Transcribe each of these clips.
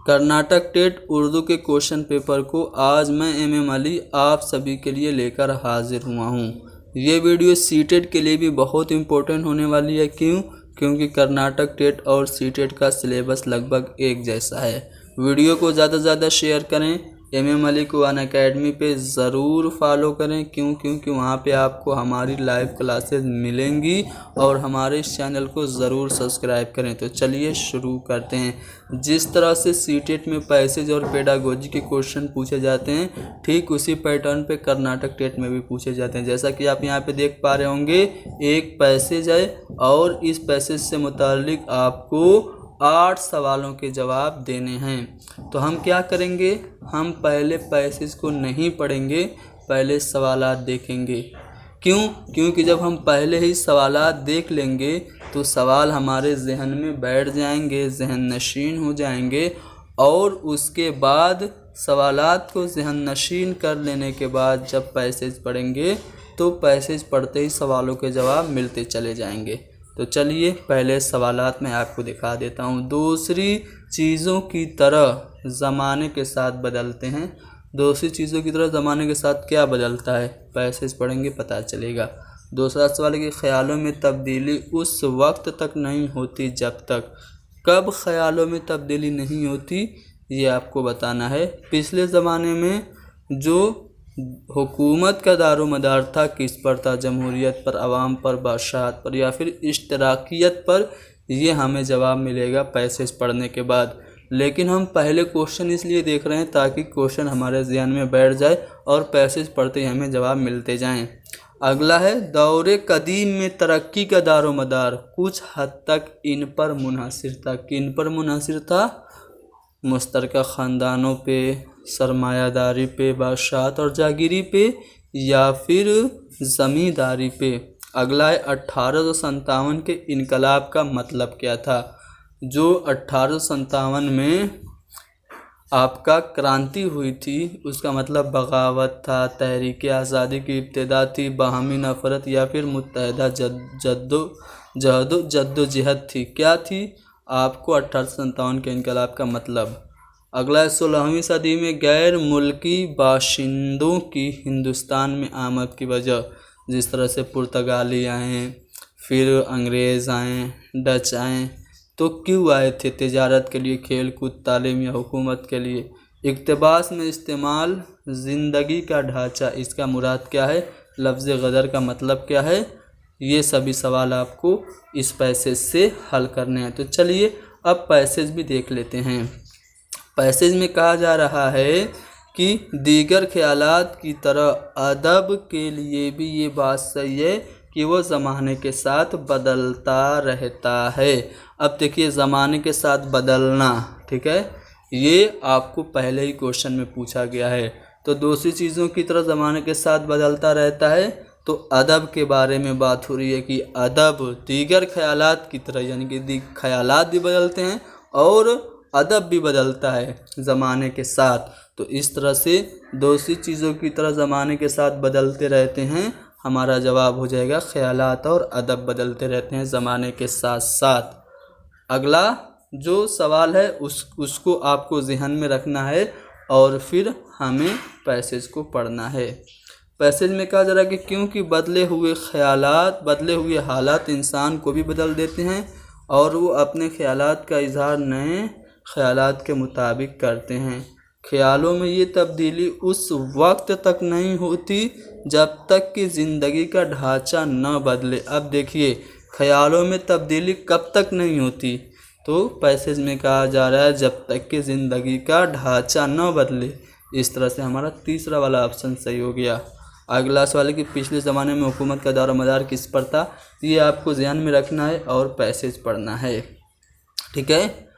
Karnataka TET Urdu के question paper को आज मैं MM अली आप सभी के लिए लेकर हाजिर हुआ हूँ। ये वीडियो सीटेट के लिए भी बहुत इम्पोर्टेंट होने वाली है। क्यों? क्योंकि कर्नाटक टेट और सीटेट का सिलेबस लगभग एक जैसा है। वीडियो को ज़्यादा से ज़्यादा शेयर करें। MM अली को अनअकैडमी पे ज़रूर फॉलो करें। क्यों? क्योंकि वहाँ पे आपको हमारी लाइव क्लासेस मिलेंगी और हमारे इस चैनल को ज़रूर सब्सक्राइब करें। तो चलिए शुरू करते हैं। जिस तरह से सीटेट में पैसेज और पेडागोजी के क्वेश्चन पूछे जाते हैं, ठीक उसी पैटर्न पे कर्नाटक टेट में भी पूछे जाते हैं। जैसा कि आप यहाँ पे देख पा रहे होंगे, एक पैसेज है और इस पैसेज से मुताल्लिक आपको 8 सवालों के जवाब देने हैं। तो हम क्या करेंगे, हम पहले पैसेज को नहीं पढ़ेंगे, पहले सवालात देखेंगे। क्यों? क्योंकि जब हम पहले ही सवालात देख लेंगे तो सवाल हमारे जहन में बैठ जाएंगे, जहन नशीन हो जाएंगे और उसके बाद सवालात को जहन नशीन कर लेने के बाद जब पैसेज पढ़ेंगे तो पैसेज पढ़ते ही सवालों के जवाब मिलते चले जाएंगे। तो चलिए पहले सवालात मैं आपको दिखा देता हूँ। दूसरी चीज़ों की तरह ज़माने के साथ बदलते हैं। दूसरी चीज़ों की तरह ज़माने के साथ क्या बदलता है, पैसेज पढ़ेंगे पता चलेगा। दूसरा सवाल कि ख़यालों में तब्दीली उस वक्त तक नहीं होती जब तक। कब ख़यालों में तब्दीली नहीं होती ये आपको बताना है। पिछले ज़माने में जो हुकूमत का दारोमदार था किस पर था, जमहूरियत पर, अवाम पर, बादशाहत पर या फिर इश्तराकियत पर, ये हमें जवाब मिलेगा पैसेज पढ़ने के बाद। लेकिन हम पहले क्वेश्चन इसलिए देख रहे हैं ताकि क्वेश्चन हमारे ज़हन में बैठ जाए और पैसेज पढ़ते ही हमें जवाब मिलते जाएं। अगला है दौरे कदीम में तरक्की का दारोमदार कुछ हद तक इन पर मुनहसिर था। किन पर मुनहसिर था? मुश्तरका ख़ानदानों पे, सरमायादारी पे, बादशाहत और जागीरी पे या फिर ज़मींदारी पे। अगला है 1857 के इनकलाब का मतलब क्या था। जो 1857 में आपका क्रांति हुई थी उसका मतलब बगावत था, तहरीक आज़ादी की इब्तिदा थी, बाहमी नफ़रत या फिर मुत्तहदा जद्दोजहद थी। क्या थी? आपको 1857 के इनकलाब का मतलब। अगला 16वीं सदी में गैर मुल्की बाशिंदों की हिंदुस्तान में आमद की वजह। जिस तरह से पुर्तगाली आए, फिर अंग्रेज़ आए, डच आए, तो क्यों आए थे? तिजारत के लिए, खेल कूद, तालीम या हुकूमत के लिए। इक़्तिबास में इस्तेमाल ज़िंदगी का ढांचा, इसका मुराद क्या है? लफ्ज़ गदर का मतलब क्या है? ये सभी सवाल आपको इस पैसेज से हल करने हैं। तो चलिए अब पैसेज भी देख लेते हैं। पैसेज में कहा जा रहा है कि दीगर ख़यालात की तरह अदब के लिए भी ये बात सही है कि वो ज़माने के साथ बदलता रहता है। अब देखिए ज़माने के साथ बदलना, ठीक है, ये आपको पहले ही क्वेश्चन में पूछा गया है। तो दूसरी चीज़ों की तरह ज़माने के साथ बदलता रहता है, तो अदब के बारे में बात हो रही है कि अदब दीगर ख़यालात की तरह, यानी कि ख़यालात भी बदलते हैं और अदब भी बदलता है ज़माने के साथ। तो इस तरह से दूसरी चीज़ों की तरह ज़माने के साथ बदलते रहते हैं। हमारा जवाब हो जाएगा ख़यालात और अदब बदलते रहते हैं ज़माने के साथ साथ। अगला जो सवाल है उसको आपको ज़हन में रखना है और फिर हमें पैसेज को पढ़ना है। पैसेज में कहा जा रहा है कि क्योंकि बदले हुए ख़यालात, बदले हुए हालात इंसान को भी बदल देते हैं और वो अपने ख़यालात का इजहार नए ख़यालात के मुताबिक करते हैं। ख़यालों में ये तब्दीली उस वक्त तक नहीं होती जब तक कि ज़िंदगी का ढांचा न बदले। अब देखिए ख़यालों में तब्दीली कब तक नहीं होती, तो पैसेज में कहा जा रहा है जब तक कि ज़िंदगी का ढांचा न बदले। इस तरह से हमारा तीसरा वाला ऑप्शन सही हो गया। अगला सवाल है कि पिछले ज़माने में हुकूमत का दारोमदार किस पर था। ये आपको ध्यान में रखना है और पैसेज पढ़ना है, ठीक है।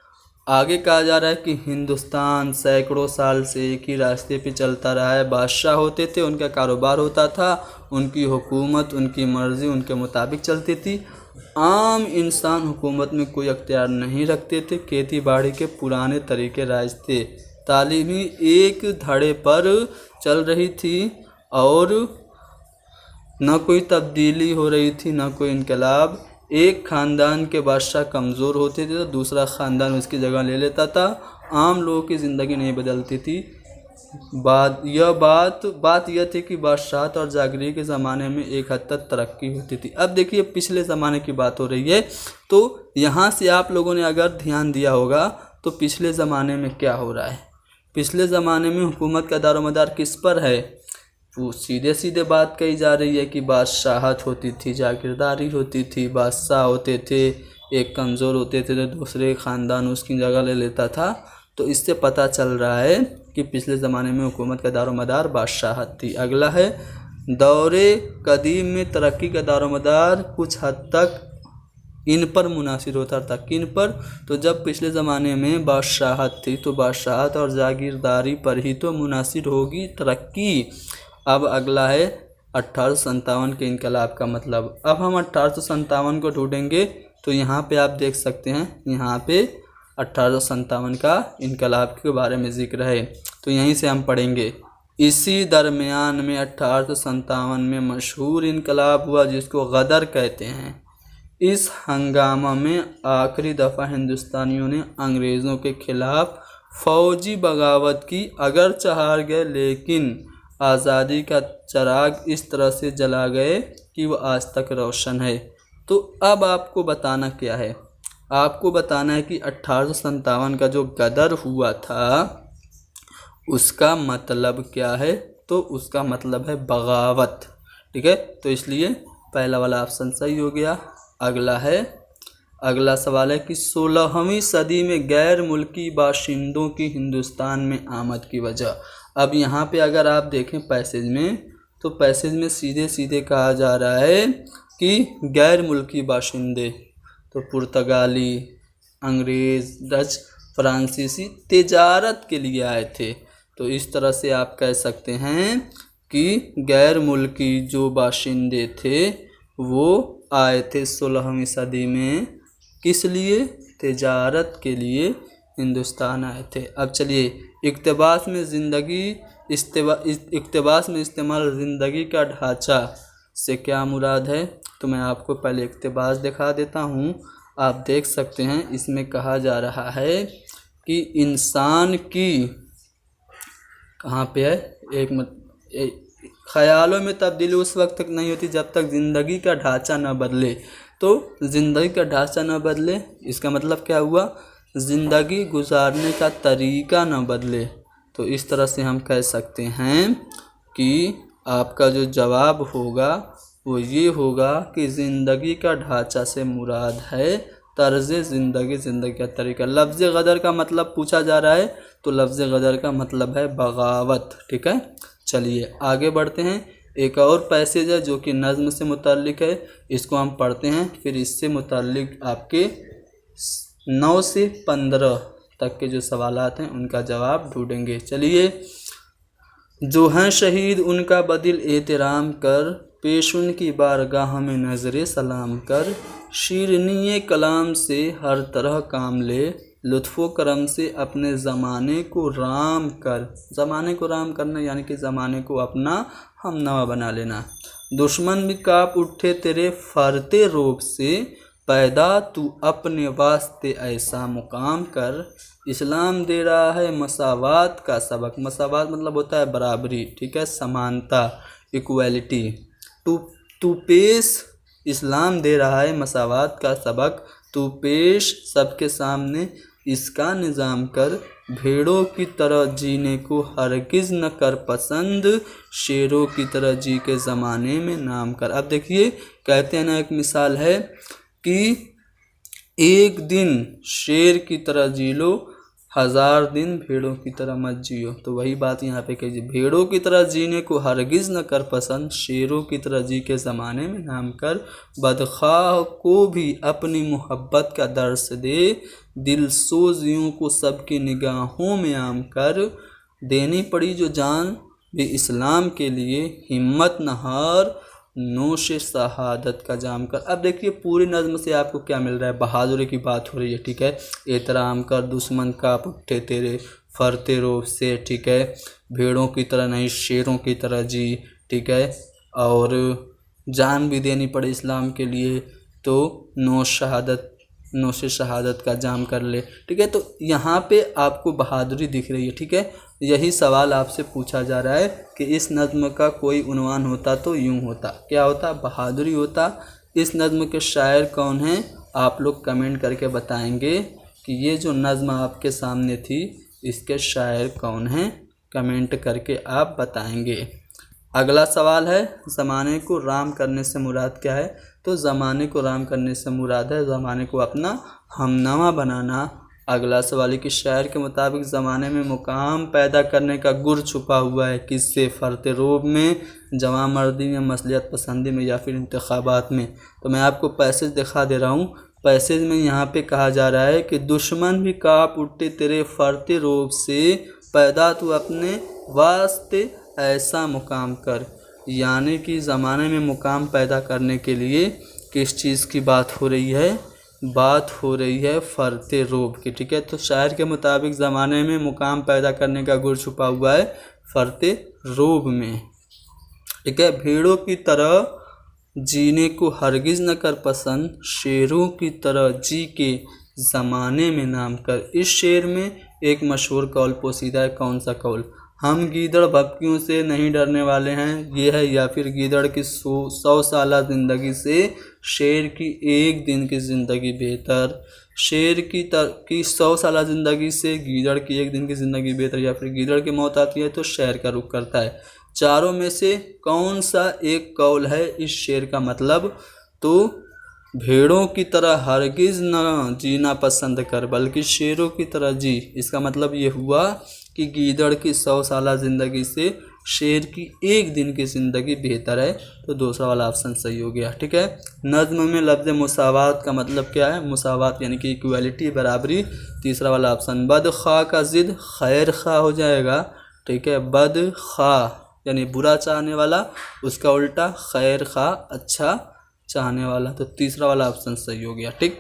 आगे कहा जा रहा है कि हिंदुस्तान सैकड़ों साल से एक ही रास्ते पे चलता रहा है। बादशाह होते थे, उनका कारोबार होता था, उनकी हुकूमत उनकी मर्ज़ी उनके मुताबिक चलती थी। आम इंसान हुकूमत में कोई अख्तियार नहीं रखते थे। खेती बाड़ी के पुराने तरीके राज थे। तालीमी एक धड़े पर चल रही थी और न कोई तब्दीली हो रही थी न कोई इनकलाब। एक ख़ानदान के बादशाह कमज़ोर होते थे तो दूसरा ख़ानदान उसकी जगह ले लेता था आम लोगों की ज़िंदगी नहीं बदलती थी। बात यह थी कि बादशाहत और जागीरी के ज़माने में एक हद तक तरक्की होती थी। अब देखिए पिछले ज़माने की बात हो रही है, तो यहाँ से आप लोगों ने अगर ध्यान दिया होगा तो पिछले ज़माने में क्या हो रहा है। पिछले ज़माने में हुकूमत का दारोमदार किस पर है, वो सीधे सीधे बात कही जा रही है कि बादशाहत होती थी, जागीरदारी होती थी, बादशाह होते थे, एक कमज़ोर होते थे तो दूसरे ख़ानदान उसकी जगह ले लेता था। तो इससे पता चल रहा है कि पिछले ज़माने में हुकूमत का दारोमदार बादशाहत थी। अगला है दौरे कदीम में तरक्की का दारोमदार कुछ हद तक इन पर मुनासिर होता था। किन पर, तो जब पिछले ज़माने में बादशाहत थी तो बादशाहत और जागीरदारी पर ही तो मुनासिर होगी तरक्की। अब अगला है 1857 के इनकलाब का मतलब। अब हम 1857 को ढूंढेंगे तो यहाँ पे आप देख सकते हैं, यहाँ पे 1857 का इनकलाब के बारे में जिक्र है, तो यहीं से हम पढ़ेंगे। इसी दरमियान में 1857 में मशहूर इनकलाब हुआ जिसको गदर कहते हैं। इस हंगामा में आखिरी दफ़ा हिंदुस्तानियों ने अंग्रेज़ों के खिलाफ फौजी बगावत की। अगर हार गए लेकिन आज़ादी का चराग इस तरह से जला गए कि वो आज तक रोशन है। तो अब आपको बताना क्या है, आपको बताना है कि 1857 का जो गदर हुआ था उसका मतलब क्या है, तो उसका मतलब है बगावत। ठीक है, तो इसलिए पहला वाला ऑप्शन सही हो गया। अगला सवाल है कि 16वीं सदी में गैर मुल्की बाशिंदों की हिंदुस्तान में आमद की वजह। अब यहाँ पे अगर आप देखें पैसेज में, तो पैसेज में सीधे सीधे कहा जा रहा है कि गैर मुल्की बाशिंदे, तो पुर्तगाली, अंग्रेज़, डच, फ्रांसीसी तिजारत के लिए आए थे। तो इस तरह से आप कह सकते हैं कि गैर मुल्की जो बाशिंदे थे वो आए थे 16वीं सदी में, किस लिए, तिजारत के लिए हिंदुस्तान आए थे। अब चलिए इक़्तिबास में इस्तेमाल ज़िंदगी का ढांचा से क्या मुराद है, तो मैं आपको पहले इक़्तिबास दिखा देता हूँ। आप देख सकते हैं इसमें कहा जा रहा है कि इंसान की, कहाँ पे है, ख़यालों में तब्दीली उस वक्त तक नहीं होती जब तक ज़िंदगी का ढांचा न बदले। तो ज़िंदगी का ढांचा न बदले इसका मतलब क्या हुआ, ज़िंदगी गुजारने का तरीक़ा न बदले। तो इस तरह से हम कह सकते हैं कि आपका जो जवाब होगा वो ये होगा कि ज़िंदगी का ढांचा से मुराद है तर्ज़ ज़िंदगी, ज़िंदगी का तरीका। लफ्ज़ गदर का मतलब पूछा जा रहा है, तो लफ्ज़ गदर का मतलब है बगावत। ठीक है, चलिए आगे बढ़ते हैं। एक और पैसेज है जो कि नज़्म से मुताल्लिक़ है, इसको हम पढ़ते हैं, फिर इससे मुताल्लिक़ आपके 9 से 15 तक के जो सवालात हैं उनका जवाब ढूंढेंगे। चलिए, जो हैं शहीद उनका बदिल एहतराम कर, पेश उनकी बारगाह में नज़रे सलाम कर, शीरनी कलाम से हर तरह काम ले, लुत्फ़ो करम से अपने ज़माने को राम कर। ज़माने को राम करना यानी कि ज़माने को अपना हमनवा बना लेना। दुश्मन भी काँप उठे तेरे फरते रोब से, पैदा तू अपने वास्ते ऐसा मुकाम कर, इस्लाम दे रहा है मसावात का सबक। मसावात मतलब होता है बराबरी, ठीक है, समानता, इक्वलिटी। तू पेश, इस्लाम दे रहा है मसावात का सबक, तू पेश सबके सामने इसका निज़ाम कर, भेड़ों की तरह जीने को हरगिज़ न कर पसंद, शेरों की तरह जी के ज़माने में नाम कर। अब देखिए कहते हैं ना, एक मिसाल है कि एक दिन शेर की तरह जी लो, 1000 दिन भेड़ों की तरह मत जियो। तो वही बात यहाँ पे कही, भेड़ों की तरह जीने को हरगिज़ न कर पसंद, शेरों की तरह जी के ज़माने में नाम कर, बदख्वाह को भी अपनी मोहब्बत का दर्स दे, दिल सोजियों को सबकी निगाहों में आम कर, देनी पड़ी जो जान भी इस्लाम के लिए, हिम्मत न हार, नोश शहादत का जाम कर। अब देखिए पूरी नज़्म से आपको क्या मिल रहा है, बहादुरी की बात हो रही है। ठीक है, एहतराम कर, दुश्मन काँप उठे तेरे फरते रोब से, ठीक है, भेड़ों की तरह नहीं शेरों की तरह जी, ठीक है, और जान भी देनी पड़े इस्लाम के लिए, तो नोश शहादत नोशे शहादत का जाम कर ले। ठीक है, तो यहाँ पे आपको बहादुरी दिख रही है। ठीक है, यही सवाल आपसे पूछा जा रहा है कि इस नज़्म का कोई उन्वान होता तो यूँ होता, क्या होता? बहादुरी होता। इस नज़्म के शायर कौन हैं? आप लोग कमेंट करके बताएंगे कि ये जो नज़्म आपके सामने थी इसके शायर कौन हैं, कमेंट करके आप बताएंगे। अगला सवाल है, ज़माने को राम करने से मुराद क्या है? तो ज़माने को राम करने से मुराद है ज़माने को अपना हमनवा बनाना। अगला सवाल है कि शायर के मुताबिक ज़माने में मुकाम पैदा करने का गुर छुपा हुआ है किससे? फ़र्ते रोब में, जवां मर्दी में, मसलियत पसंदी में या फिर इंतखाबात में। तो मैं आपको पैसेज दिखा दे रहा हूँ। पैसेज में यहाँ पे कहा जा रहा है कि दुश्मन भी काँप उठते तेरे फ़र्ते रोब से, पैदा तू अपने वास्ते ऐसा मुकाम कर। यानी कि ज़माने में मुकाम पैदा करने के लिए किस चीज़ की बात हो रही है? बात हो रही है फ़र्ते रोब की। ठीक है, तो शायर के मुताबिक ज़माने में मुकाम पैदा करने का गुर छुपा हुआ है फ़र्ते रोब में। ठीक है, भीड़ों की तरह जीने को हरगिज़ न कर पसंद, शेरों की तरह जी के ज़माने में नाम कर। इस शेर में एक मशहूर कौल पोशीदा है। कौन सा कौल? हम गीदड़ भपकियों से नहीं डरने वाले हैं, ये है, या फिर गीदड़ की 100 साला ज़िंदगी से शेर की एक दिन की ज़िंदगी बेहतर। शेर की 100 साला ज़िंदगी से गीदड़ की एक दिन की ज़िंदगी बेहतर, या फिर गीदड़ की मौत आती है तो शेर का रुख करता है। चारों में से कौन सा एक कौल है इस शेर का मतलब? तो भेड़ों की तरह हरगिज़ न जीना पसंद कर बल्कि शेरों की तरह जी। इसका मतलब ये हुआ कि गीदड़ की 100 साला ज़िंदगी से शेर की एक दिन की ज़िंदगी बेहतर है। तो दूसरा वाला ऑप्शन सही हो गया। ठीक है, नज़्म में लफ्ज़ मुसावात का मतलब क्या है? मुसावात यानी कि इक्वलिटी, बराबरी। तीसरा वाला ऑप्शन बद खा का ज़िद खैर खा हो जाएगा। ठीक है, बद खा यानी बुरा चाहने वाला, उसका उल्टा खैर खा अच्छा चाहने वाला। तो तीसरा वाला ऑप्शन सही हो गया। ठीक,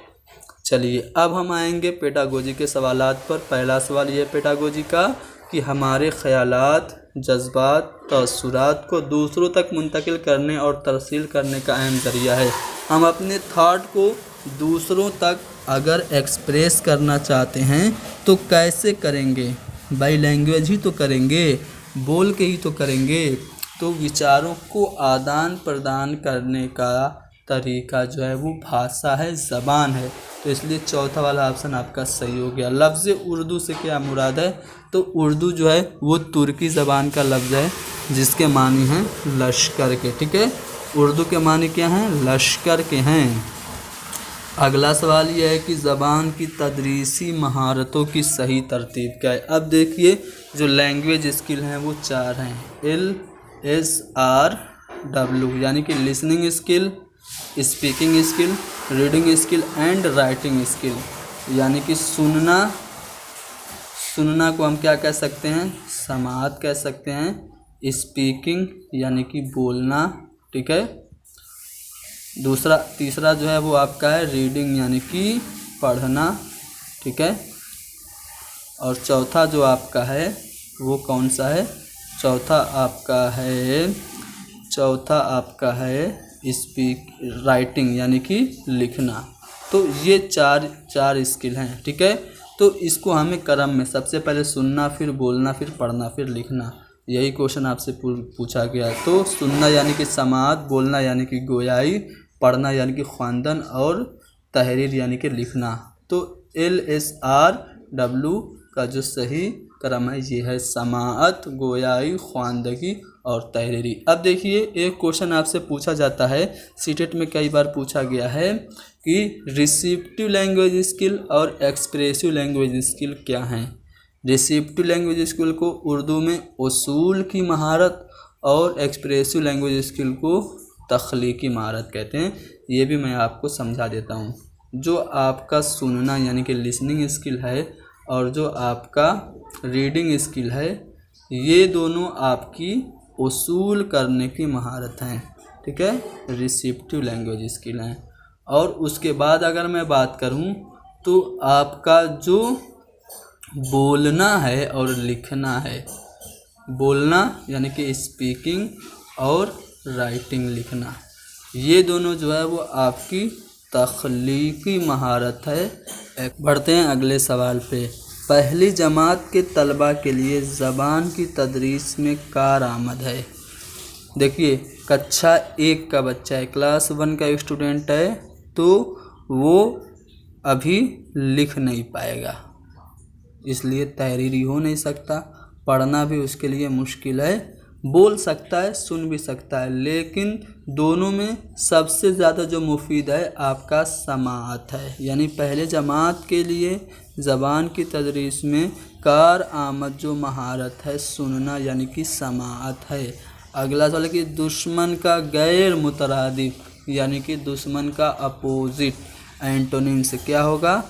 चलिए अब हम आएंगे पेडागोजी के सवालात पर। पहला सवाल ये पेडागोजी का कि हमारे ख़यालात, जज्बात, तअस्सुरात को दूसरों तक मुंतकिल करने और तरसील करने का अहम ज़रिया है। हम अपने थाट को दूसरों तक अगर एक्सप्रेस करना चाहते हैं तो कैसे करेंगे? बाई लैंग्वेज ही तो करेंगे, बोल के ही तो करेंगे। तो विचारों को आदान प्रदान करने का तरीका जो है वो भाषा है, ज़बान है। तो इसलिए चौथा वाला ऑप्शन आपका सही हो गया। लफ्ज़ उर्दू से क्या मुराद है? तो उर्दू जो है वो तुर्की ज़बान का लफ्ज़ है जिसके मानी हैं लश्कर के। ठीक है, उर्दू के मानी क्या हैं? लश्कर के हैं। अगला सवाल यह है कि ज़बान की तदरीसी महारतों की सही तरतीब क्या है? अब देखिए जो लैंग्वेज स्किल हैं वो 4 हैं, LSRW, यानी कि listening skill, speaking skill, reading skill and writing skill. यानी कि सुनना को हम क्या कह सकते हैं? समाअत कह सकते हैं। स्पीकिंग यानी कि बोलना। ठीक है, तीसरा जो है वो आपका है रीडिंग यानी कि पढ़ना। ठीक है, और चौथा जो आपका है वो कौन सा है? चौथा आपका है राइटिंग यानी कि लिखना। तो ये चार स्किल हैं। ठीक है, तो इसको हमें क्रम में सबसे पहले सुनना, फिर बोलना, फिर पढ़ना, फिर लिखना, यही क्वेश्चन आपसे पूछा गया। तो सुनना यानी कि समाअत, बोलना यानी कि गोयाई, पढ़ना यानी कि ख़्वानदन और तहरीर यानी कि लिखना। तो LSRW का जो सही क्रम है ये है समाअत, गोयाई, ख़्वानदगी और तहरीरी। अब देखिए एक क्वेश्चन आपसे पूछा जाता है, सीटेट में कई बार पूछा गया है कि रिसीप्टिव लैंग्वेज स्किल और एक्सप्रेसिव लैंग्वेज स्किल क्या हैं। रिसीप्टिव लैंग्वेज स्किल को उर्दू में उसूल की महारत और एक्सप्रेसिव लैंग्वेज स्किल को तख्लीकी महारत कहते हैं। ये भी मैं आपको समझा देता हूँ। जो आपका सुनना यानी कि लिसनिंग स्किल है और जो आपका रीडिंग स्किल है, ये दोनों आपकी उसूल करने की महारत हैं। ठीक है, रिसीप्टिव लैंग्वेज स्किल हैं। और उसके बाद अगर मैं बात करूँ तो आपका जो बोलना है और लिखना है, बोलना यानी कि स्पीकिंग और राइटिंग लिखना, ये दोनों जो है वो आपकी तख्लीकी महारत है। बढ़ते हैं अगले सवाल पे। पहली जमात के तलबा के लिए ज़बान की तदरीस में कारआमद है। देखिए, कक्षा 1 का बच्चा है, क्लास 1 का स्टूडेंट है, तो वो अभी लिख नहीं पाएगा, इसलिए तहरीरी हो नहीं सकता, पढ़ना भी उसके लिए मुश्किल है। बोल सकता है, सुन भी सकता है, लेकिन दोनों में सबसे ज़्यादा जो मुफीद है आपका समाअत है। यानी पहले जमात के लिए ज़बान की तदरीस में कारआमद जो महारत है सुनना यानी कि समाअत है। अगला सवाल है कि दुश्मन का गैर मुतरादिफ यानी कि दुश्मन का अपोजिट एंटोनिम से क्या होगा?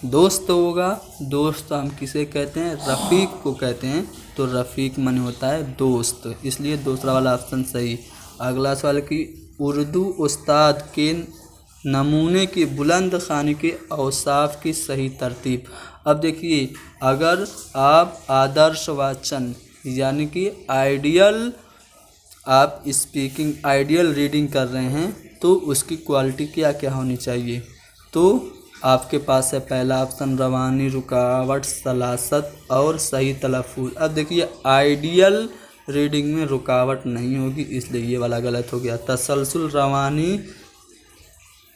दोस्त होगा। दोस्त हम किसे कहते हैं? रफ़ीक को कहते हैं, तो रफ़ीक मन होता है दोस्त, इसलिए दूसरा वाला ऑप्शन सही। अगला सवाल कि उर्दू उस्ताद के नमूने की बुलंद ख़ानी के औसाफ की सही तरतीब। अब देखिए, अगर आप आदर्श वाचन यानी कि आइडियल आप स्पीकिंग आइडियल रीडिंग कर रहे हैं तो उसकी क्वालिटी क्या क्या होनी चाहिए? तो आपके पास है पहला ऑप्शन रवानी, रुकावट, सलासत और सही तलफ़ुज़। अब देखिए, आइडियल रीडिंग में रुकावट नहीं होगी, इसलिए ये वाला गलत हो गया। तसलसल, रवानी,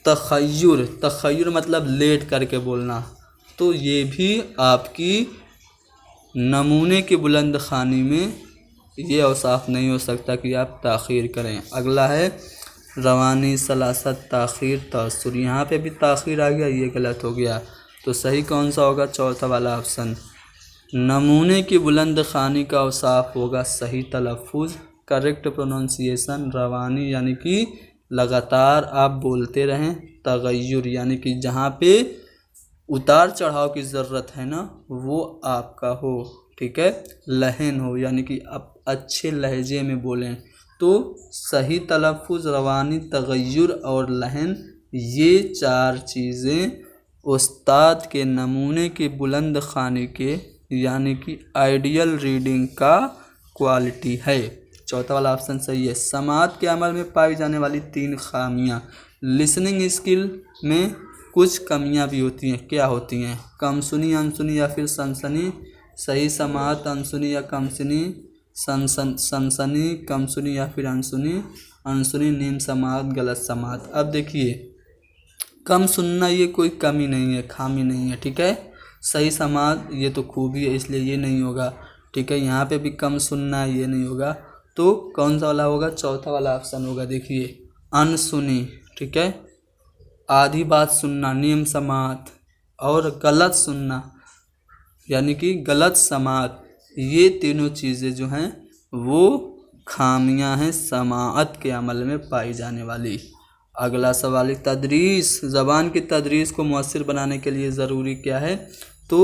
तख़य्युर, तख़य्युर मतलब लेट करके बोलना, तो ये भी आपकी नमूने की बुलंद ख़ानी में ये औसाफ नहीं हो सकता कि आप ताख़ीर करें। अगला है रवानी, सलासत, ताख़ीर, तअस्सुर। यहाँ पे भी ताख़ीर आ गया, ये गलत हो गया, तो सही कौन सा होगा? चौथा वाला ऑप्शन। नमूने की बुलंद ख़ानी का औसाफ होगा सही तलफ़ुज़, करेक्ट प्रोनाउंसिएशन। रवानी यानी कि लगातार आप बोलते रहें। तग़य्युर यानी कि जहाँ पे उतार चढ़ाव की ज़रूरत है ना वो आपका हो, ठीक है। लहन हो यानी कि आप अच्छे लहजे में बोलें, तो सही तलफ़ुज़, रवानी, तग़य्युर और लहन, ये 4 चीज़ें उस्ताद के नमूने की बुलंद ख़ानी के यानी कि आइडियल रीडिंग का क्वालिटी है। चौथा वाला ऑप्शन सही है। समाअत के अमल में पाई जाने वाली 3 खामियाँ। लिसनिंग स्किल में कुछ कमियाँ भी होती हैं, क्या होती हैं? कमसुनी, अनसुनी या फिर सनसनी। सही समाअत अनसुनी या कमसुनी, सनसनी, कमसुनी या फिर अनसुनी, अनसुनी, नीम समाअत, गलत समाअत। अब देखिए, कम सुनना ये कोई कमी नहीं है, खामी नहीं है, ठीक है। सही समाअत ये तो खूबी है, इसलिए ये नहीं होगा, ठीक है। यहाँ पे भी कम सुनना है, ये नहीं होगा, तो कौन सा वाला होगा? चौथा वाला ऑप्शन होगा। देखिए, अनसुनी, ठीक है, आधी बात सुनना, नीम समाअत, और गलत सुनना यानी कि गलत समाअत, ये तीनों चीज़ें जो हैं वो खामियां हैं समाअत के अमल में पाई जाने वाली। अगला सवाल, तदरीस, ज़बान की तदरीस को मुअस्सिर बनाने के लिए ज़रूरी क्या है? तो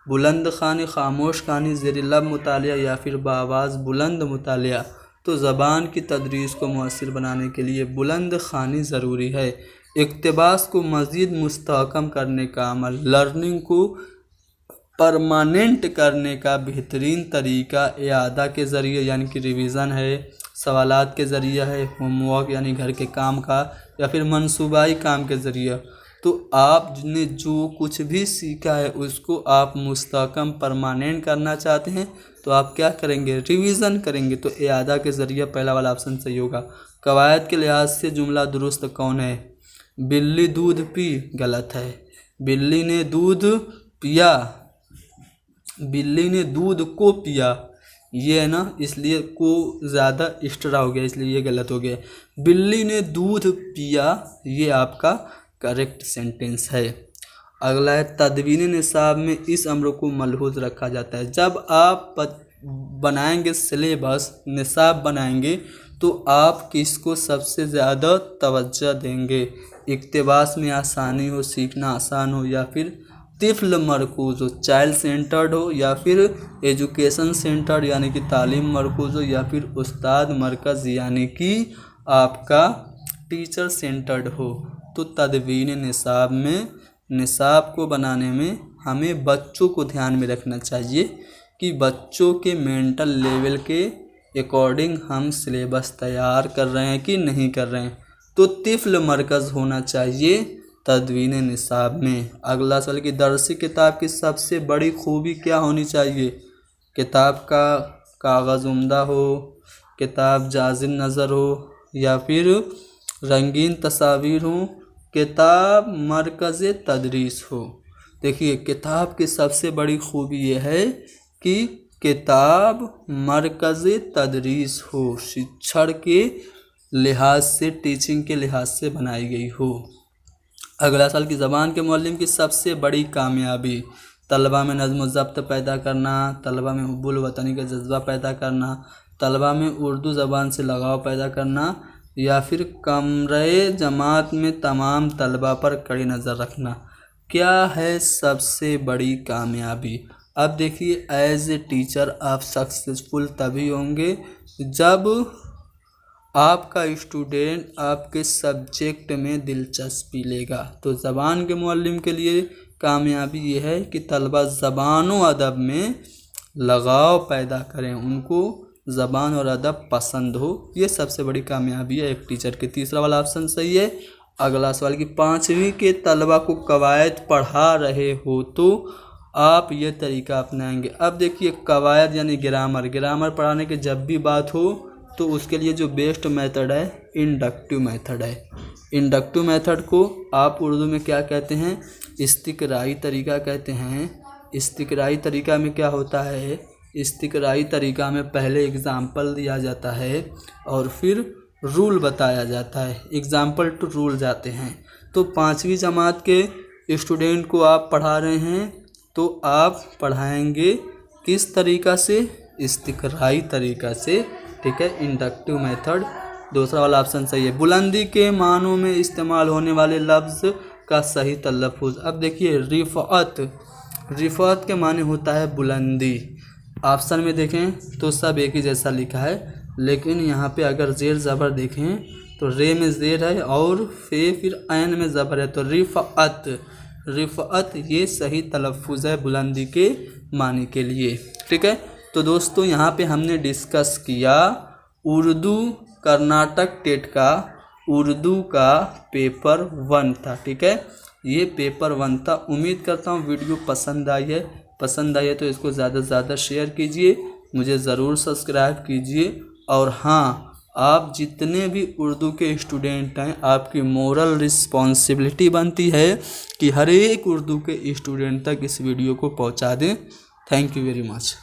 बुलंद ख़ानी, खामोश ख़ानी, ज़ेर लब मुतालिया या फिर बाआवाज़ बुलंद मुतालिया। तो ज़बान की तदरीस को मुअस्सिर बनाने के लिए बुलंद ख़ानी ज़रूरी है। इक़्तिबास को मज़ीद मुस्तहकम करने का अमल, लर्निंग को परमानेंट करने का बेहतरीन तरीका इआदा के ज़रिए यानी कि रिवीज़न है, सवालात के ज़रिए है, होमवर्क यानी घर के काम का, या फिर मनसूबाई काम के ज़रिए। तो आपने जो कुछ भी सीखा है उसको आप मुस्तहकम परमानेंट करना चाहते हैं तो आप क्या करेंगे? रिवीज़न करेंगे। तो इआदा के ज़रिए पहला वाला ऑप्शन सही होगा। कवायद के लिहाज से जुमला दुरुस्त कौन है? बिल्ली दूध पी, गलत है। बिल्ली ने दूध पिया, बिल्ली ने दूध को पिया, ये है ना, इसलिए को ज़्यादा एक्स्ट्रा हो गया, इसलिए ये गलत हो गया। बिल्ली ने दूध पिया, ये आपका करेक्ट सेंटेंस है। अगला है, तदवीन निसाब में इस अम्र को मलहूज़ रखा जाता है। जब आप बनाएंगे सिलेबस, निसाब बनाएंगे, तो आप किसको सबसे ज़्यादा तवज्जो देंगे? इक़्तिबास में आसानी हो, सीखना आसान हो, या फिर तिफ़्ल मरकूज़ हो, चाइल्ड सेंटर्ड हो, या फिर एजुकेशन सेंटर्ड यानी कि तालीम मरकूज़ हो, या फिर उस्ताद मरकज़ यानी कि आपका टीचर सेंटर्ड हो। तो तदवीन निसाब में, निसाब को बनाने में हमें बच्चों को ध्यान में रखना चाहिए कि बच्चों के मेंटल लेवल के अकॉर्डिंग हम सिलेबस तैयार कर रहे हैं कि नहीं कर रहे हैं। तो तिफ़्ल मरकज़ होना चाहिए, तदवीन निसाब में। अगला सवाल कि दरसी किताब की सबसे बड़ी खूबी क्या होनी चाहिए? किताब का कागज़ उम्दा हो, किताब जाजिल नज़र हो, या फिर रंगीन तस्वीर हो, किताब मरकज़ तदरीस हो। देखिए, किताब की सबसे बड़ी खूबी यह है कि किताब मरकज़ तदरीस हो, शिक्षण के लिहाज से, टीचिंग के लिहाज से बनाई गई हो। अगला सवाल की ज़बान के मुअल्लिम की सबसे बड़ी कामयाबी? तलबा में नज़्म व ज़ब्त पैदा करना, तलबा में हुब्बुल वतनी का जज्बा पैदा करना, तलबा में उर्दू ज़बान से लगाव पैदा करना, या फिर कमरे जमात में तमाम तलबा पर कड़ी नज़र रखना। क्या है सबसे बड़ी कामयाबी? अब देखिए, एज ए टीचर आप सक्सेसफुल तभी होंगे जब आपका स्टूडेंट आपके सब्जेक्ट में दिलचस्पी लेगा। तो ज़बान के मुअल्लिम के लिए कामयाबी ये है कि तलबा ज़बान व अदब में लगाव पैदा करें, उनको ज़बान और अदब पसंद हो। ये सबसे बड़ी कामयाबी है एक टीचर की। तीसरा वाला ऑप्शन सही है। अगला सवाल कि 5वीं के तलबा को कवायद पढ़ा रहे हो तो आप ये तरीका अपनाएंगे। अब देखिए, कवायद यानी ग्रामर पढ़ाने की जब भी बात हो तो उसके लिए जो बेस्ट मेथड है इंडक्टिव मेथड है। इंडक्टिव मेथड को आप उर्दू में क्या कहते हैं? इस्तिक़राई तरीका कहते हैं। इस्तिक़राई तरीका में क्या होता है? इस्तिक़राई तरीका में पहले एग्ज़ाम्पल दिया जाता है और फिर रूल बताया जाता है। एग्ज़ाम्पल टू रूल जाते हैं। तो 5वीं जमात के स्टूडेंट को आप पढ़ा रहे हैं तो आप पढ़ाएंगे किस तरीका से? इस्तिक़राई तरीका से, ठीक है, इंडक्टिव मेथड। दूसरा वाला ऑप्शन सही है। बुलंदी के मानों में इस्तेमाल होने वाले लफ्ज़ का सही तलफ़्फ़ुज़। अब देखिए, रिफ़अत के माने होता है बुलंदी। ऑप्शन में देखें तो सब एक ही जैसा लिखा है, लेकिन यहाँ पे अगर ज़ेर ज़बर देखें तो रे में ज़ेर है और फे फिर ऐन में ज़बर है, तो रिफ़अत ये सही तलफ़्फ़ुज़ है बुलंदी के माने के लिए, ठीक है। तो दोस्तों, यहाँ पे हमने डिस्कस किया उर्दू कर्नाटक टेट का उर्दू का पेपर 1 था, ठीक है। ये पेपर 1 था। उम्मीद करता हूँ वीडियो पसंद आई है तो इसको ज़्यादा से ज़्यादा शेयर कीजिए, मुझे ज़रूर सब्सक्राइब कीजिए। और हाँ, आप जितने भी उर्दू के स्टूडेंट हैं, आपकी मोरल रिस्पॉन्सिबिलिटी बनती है कि हर एक उर्दू के स्टूडेंट तक इस वीडियो को पहुंचा दें। Thank you very much.